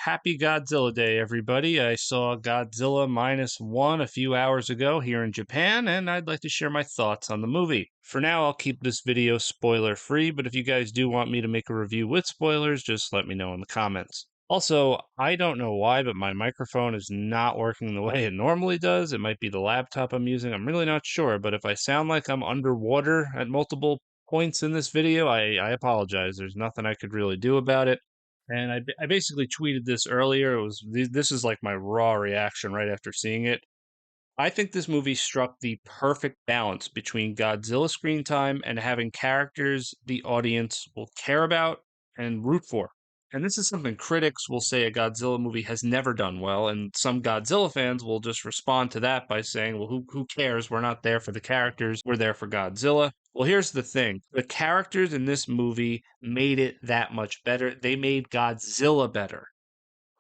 happy Godzilla Day, everybody. I saw Godzilla Minus One a few hours ago here in Japan, and I'd like to share my thoughts on the movie. For now, I'll keep this video spoiler free, but if you guys do want me to make a review with spoilers, just let me know in the comments. Also, I don't know why, but my microphone is not working the way it normally does. It might be the laptop I'm using. I'm really not sure, but if I sound like I'm underwater at multiple points in this video, I apologize. There's nothing I could really do about it. And I basically tweeted this earlier. This is like my raw reaction right after seeing it. I think this movie struck the perfect balance between Godzilla screen time and having characters the audience will care about and root for. And this is something critics will say a Godzilla movie has never done well, and some Godzilla fans will just respond to that by saying, well, who cares? We're not there for the characters, we're there for Godzilla. Well, here's the thing the characters in this movie made it that much better. They made Godzilla better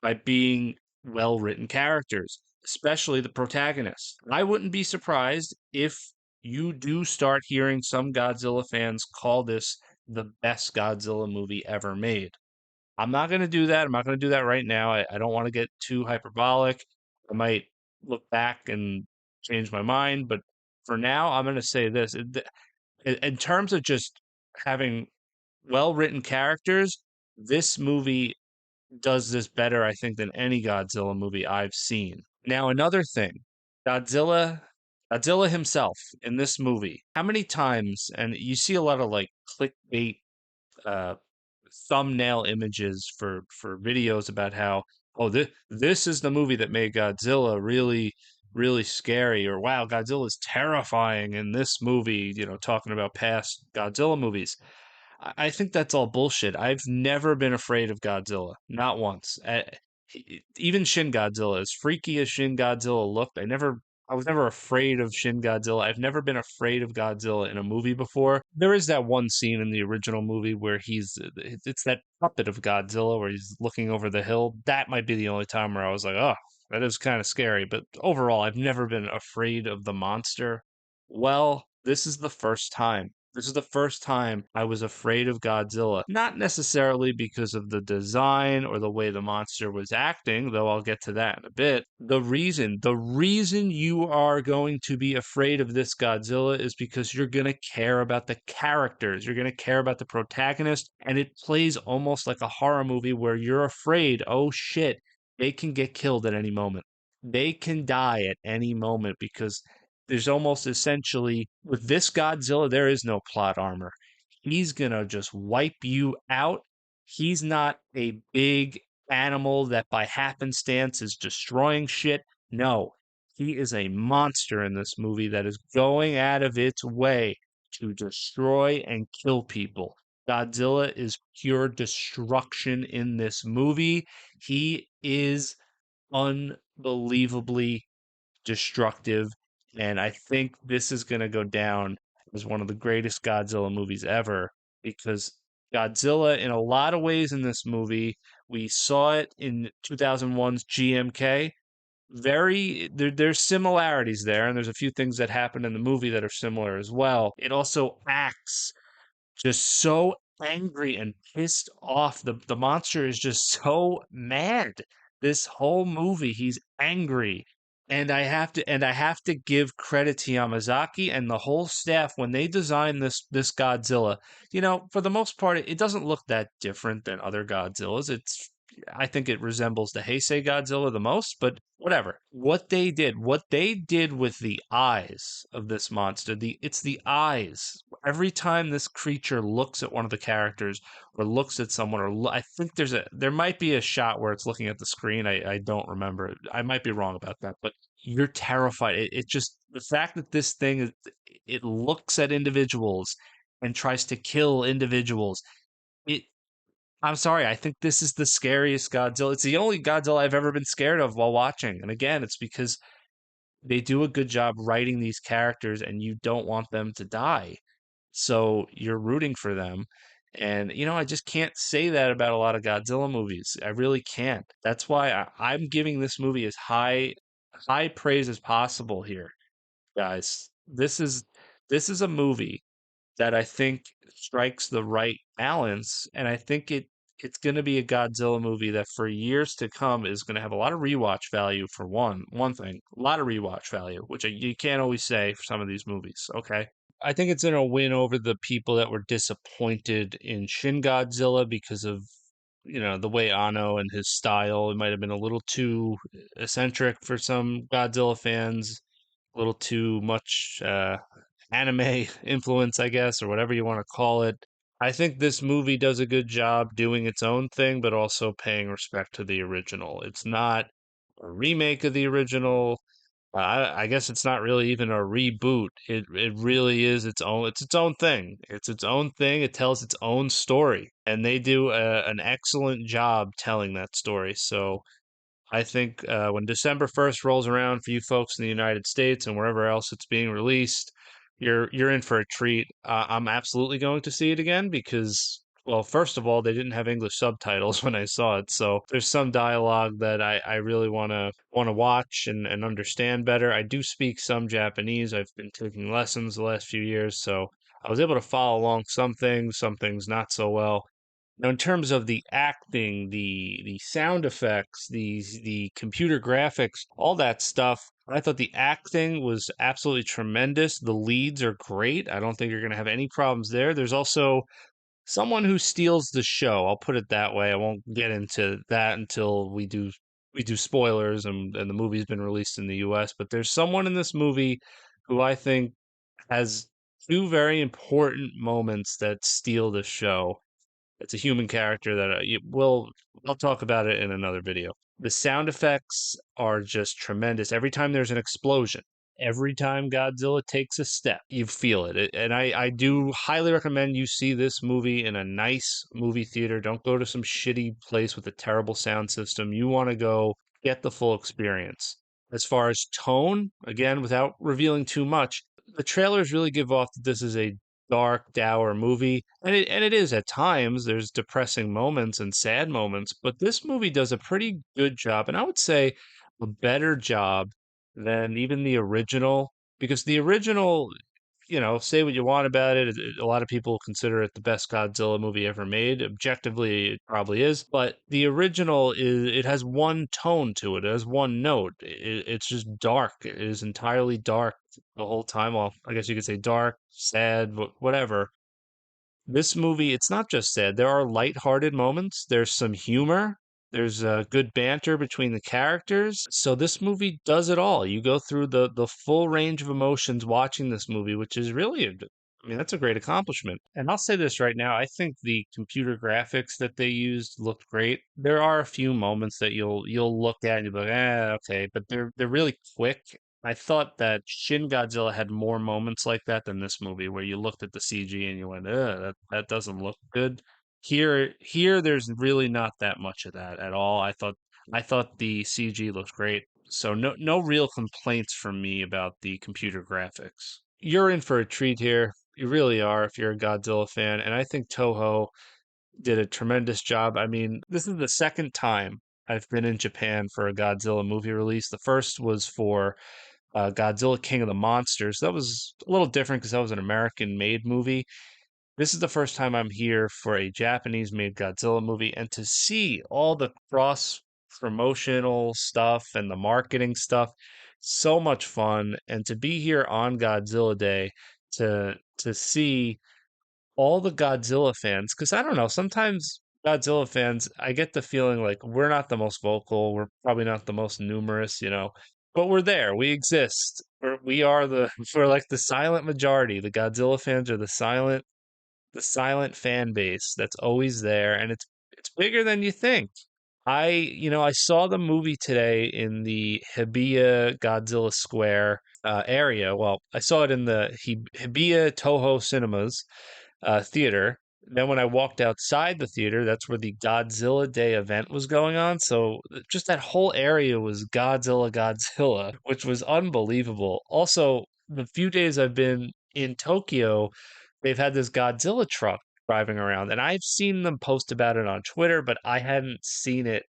by being well written characters, especially the protagonist. I wouldn't be surprised if you do start hearing some Godzilla fans call this the best Godzilla movie ever made. I'm not going to do that. I'm not going to do that right now. I don't want to get too hyperbolic. I might look back and change my mind, but for now, I'm going to say this. In terms of just having well written characters, this movie does this better, I think, than any Godzilla movie I've seen. Now, another thing, Godzilla, Godzilla himself in this movie. How many times, and you see a lot of like clickbait uh, thumbnail images for videos about how this is the movie that made Godzilla really scary, or wow, Godzilla's terrifying in this movie. Talking about past Godzilla movies. I think that's all bullshit. I've never been afraid of Godzilla, not once. Even Shin Godzilla, as freaky as Shin Godzilla looked, I was never afraid of Shin Godzilla. I've never been afraid of Godzilla in a movie before. There is that one scene in the original movie where it's that puppet of Godzilla where he's looking over the hill. That might be the only time where I was like, oh, that is kind of scary. But overall, I've never been afraid of the monster. Well, this is the first time. This is the first time I was afraid of Godzilla. Not necessarily because of the design or the way the monster was acting, though I'll get to that in a bit. The reason you are going to be afraid of this Godzilla is because you're going to care about the characters. You're going to care about the protagonist, and it plays almost like a horror movie where you're afraid, oh shit, they can get killed at any moment. They can die at any moment because there's almost essentially with this Godzilla, there is no plot armor. He's gonna just wipe you out. He's not a big animal that by happenstance is destroying shit. No, he is a monster in this movie that is going out of its way to destroy and kill people. Godzilla is pure destruction in this movie. He is unbelievably destructive. And I think this is going to go down as one of the greatest Godzilla movies ever because Godzilla, in a lot of ways in this movie, we saw it in 2001's GMK. There's similarities there, and there's a few things that happen in the movie that are similar as well. It also acts just so angry and pissed off. The monster is just so mad. This whole movie, he's angry. And I have to give credit to Yamazaki and the whole staff when they designed this Godzilla. For the most part, it doesn't look that different than other Godzillas. I think it resembles the Heisei Godzilla the most, but whatever. What they did with the eyes of this monster, it's the eyes. Every time this creature looks at one of the characters or looks at someone, I think there might be a shot where it's looking at the screen. I don't remember. I might be wrong about that, but you're terrified. It just the fact that this thing it looks at individuals and tries to kill individuals. It I'm sorry. I think this is the scariest Godzilla. It's the only Godzilla I've ever been scared of while watching. And again, it's because they do a good job writing these characters and you don't want them to die. So you're rooting for them. And, I just can't say that about a lot of Godzilla movies. I really can't. That's why I'm giving this movie as high praise as possible here, guys. This is a movie that I think strikes the right balance, and I think it's going to be a Godzilla movie that for years to come is going to have a lot of rewatch value for one thing, a lot of rewatch value, which you can't always say for some of these movies. Okay. I think it's going to win over the people that were disappointed in Shin Godzilla because of, the way Anno and his style. It might have been a little too eccentric for some Godzilla fans, a little too much anime influence, I guess, or whatever you want to call it. I think this movie does a good job doing its own thing, but also paying respect to the original. It's not a remake of the original. I guess it's not really even a reboot. It really is its own. It's its own thing. It's its own thing. It tells its own story, and they do an excellent job telling that story. So I think when December 1st rolls around for you folks in the United States and wherever else it's being released, you're in for a treat. I'm absolutely going to see it again because, well, first of all, they didn't have English subtitles when I saw it, so there's some dialogue that I really want to watch and understand better. I do speak some Japanese. I've been taking lessons the last few years, so I was able to follow along some things not so well. Now, in terms of the acting, the sound effects, the computer graphics, all that stuff, I thought the acting was absolutely tremendous. The leads are great. I don't think you're going to have any problems there. There's also someone who steals the show. I'll put it that way. I won't get into that until we do spoilers and the movie's been released in the US, but there's someone in this movie who I think has two very important moments that steal the show. It's a human character that I'll talk about it in another video. The sound effects are just tremendous. Every time there's an explosion, every time Godzilla takes a step, you feel it. And I do highly recommend you see this movie in a nice movie theater. Don't go to some shitty place with a terrible sound system. You want to go get the full experience. As far as tone, again, without revealing too much, the trailers really give off that this is a dark, dour movie, and it is at times. There's depressing moments and sad moments, but this movie does a pretty good job, and I would say a better job than even the original, because the original, say what you want about it. A lot of people consider it the best Godzilla movie ever made. Objectively, it probably is, but the original it has one tone to it. It has one note. It's just dark. It is entirely dark the whole time. Well, I guess you could say dark, sad, whatever. This movie, it's not just sad. There are lighthearted moments. There's some humor. There's good banter between the characters. So this movie does it all. You go through the full range of emotions watching this movie, which is really, I mean, that's a great accomplishment. And I'll say this right now. I think the computer graphics that they used looked great. There are a few moments that you'll look at and you'll be like, okay, but they're really quick. I thought that Shin Godzilla had more moments like that than this movie, where you looked at the CG and you went, that doesn't look good. Here, there's really not that much of that at all. I thought the CG looked great, so no real complaints from me about the computer graphics. You're in for a treat here. You really are if you're a Godzilla fan, and I think Toho did a tremendous job. I mean, this is the second time I've been in Japan for a Godzilla movie release. The first was for Godzilla King of the Monsters. That was a little different because that was an American made movie. This is the first time I'm here for a Japanese made Godzilla movie, and to see all the cross promotional stuff and the marketing stuff, so much fun. And to be here on Godzilla Day to see all the Godzilla fans, because I don't know, sometimes Godzilla fans, I get the feeling like we're not the most vocal, we're probably not the most numerous, but we're there, we exist. We are we're like the silent majority. The Godzilla fans are the silent fan base that's always there, and it's bigger than you think. I saw the movie today in the Hibiya Godzilla Square area. Well, I saw it in the Hibiya Toho Cinemas theater. Then when I walked outside the theater, that's where the Godzilla Day event was going on. So just that whole area was Godzilla, Godzilla, which was unbelievable. Also, the few days I've been in Tokyo, they've had this Godzilla truck driving around, and I've seen them post about it on Twitter, but I hadn't seen it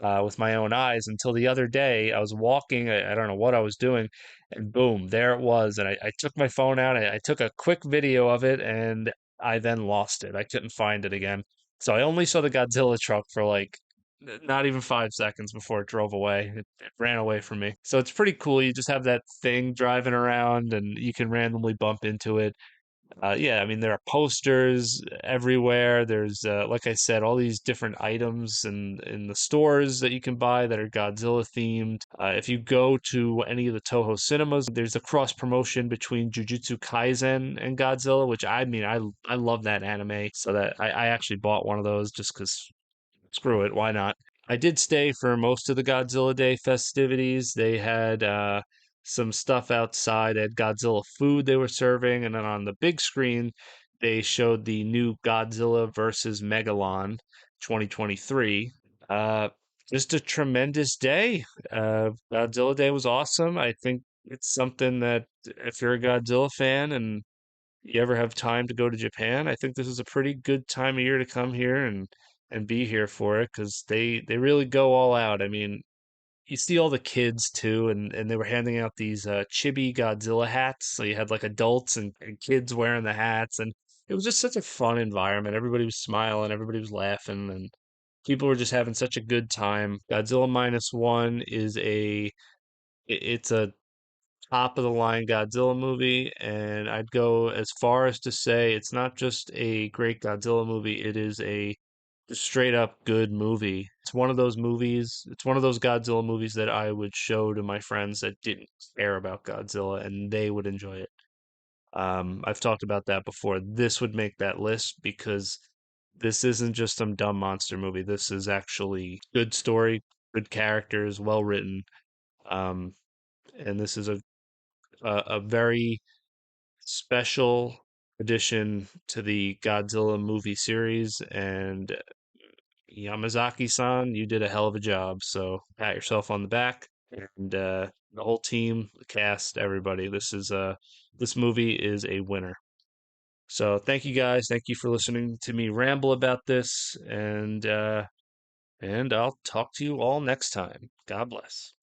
with my own eyes until the other day. I was walking, I don't know what I was doing, and boom, there it was. And I took my phone out, I took a quick video of it, and I then lost it. I couldn't find it again. So I only saw the Godzilla truck for like not even 5 seconds before it drove away. It ran away from me. So it's pretty cool. You just have that thing driving around and you can randomly bump into it. Yeah, I mean, there are posters everywhere. There's, like I said, all these different items in the stores that you can buy that are Godzilla themed. If you go to any of the Toho cinemas, there's a cross promotion between Jujutsu Kaisen and Godzilla, which I mean, I love that anime, so that I actually bought one of those just because screw it, why not? I did stay for most of the Godzilla Day festivities. They had some stuff outside. They had Godzilla food they were serving, and then on the big screen, they showed the new Godzilla versus Megalon 2023. Uh, just a tremendous day. Godzilla Day was awesome. I think it's something that if you're a Godzilla fan and you ever have time to go to Japan, I think this is a pretty good time of year to come here and be here for it because they really go all out. I mean, you see all the kids too, and they were handing out these chibi Godzilla hats. So you had like adults and kids wearing the hats, and it was just such a fun environment. Everybody was smiling, everybody was laughing, and people were just having such a good time. Godzilla Minus One is it's a top of the line Godzilla movie, and I'd go as far as to say it's not just a great Godzilla movie, it is a straight up good movie. It's one of those movies, it's one of those Godzilla movies that I would show to my friends that didn't care about Godzilla and they would enjoy it. I've talked about that before. This would make that list because this isn't just some dumb monster movie. This is actually good story, good characters, well written. Um, and this is a very special addition to the Godzilla movie series. And Yamazaki-san, you did a hell of a job. So pat yourself on the back. And the whole team, the cast, everybody. This movie is a winner. So thank you guys. Thank you for listening to me ramble about this. And I'll talk to you all next time. God bless.